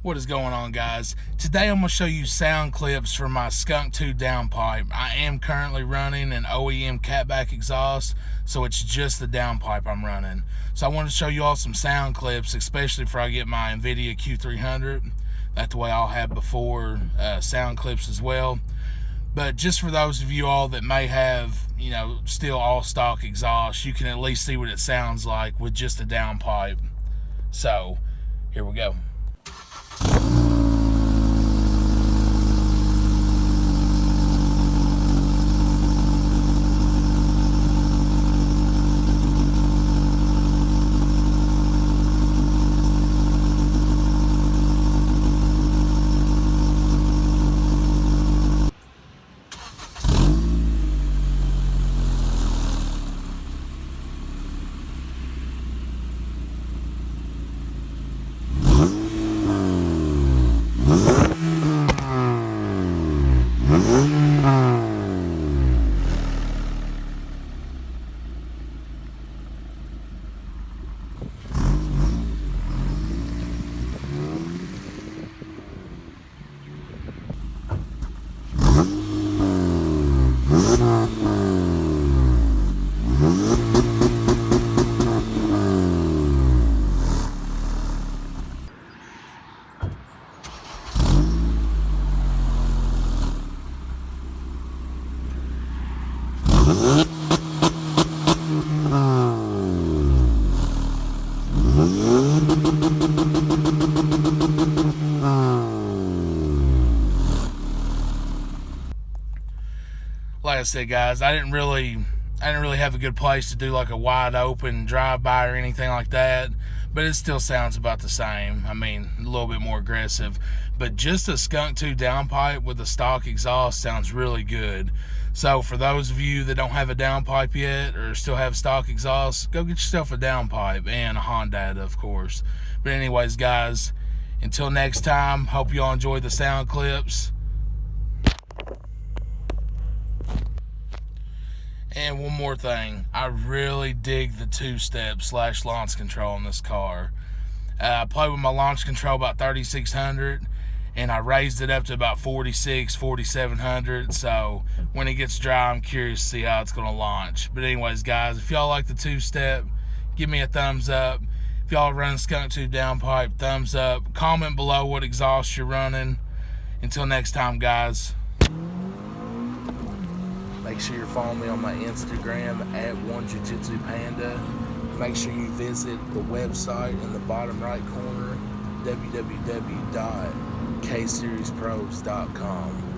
What is going on, guys? Today I'm going to show you sound clips for my Skunk2 downpipe. I am currently running an OEM catback exhaust, so it's just the downpipe I'm running. So I wanted to show you all some sound clips, especially before I get my NVIDIA Q300. That's the way I'll have before sound clips as well. But just for those of you all that may have, still all stock exhaust, you can at least see what it sounds like with just a downpipe. So here we go. Like I said, guys, I didn't really have a good place to do like a wide open drive-by or anything like that, but it still sounds about the same. I mean, a little bit more aggressive, but just a Skunk2 downpipe with a stock exhaust sounds really good. So for those of you that don't have a downpipe yet or still have stock exhaust, go get yourself a downpipe and a Honda, of course. But anyways, guys, until next time, hope you all enjoy the sound clips. And one more thing, I really dig the two-step / launch control in this car. I played with my launch control about 3600, and I raised it up to about 4700. So when it gets dry, I'm curious to see how it's going to launch. But anyways, guys, if y'all like the two-step, give me a thumbs up. If y'all run Skunk2 downpipe, thumbs up. Comment below what exhaust you're running. Until next time, guys. Make sure you're following me on my Instagram at OneJujitsuPanda. Make sure you visit the website in the bottom right corner, www.kseriespros.com.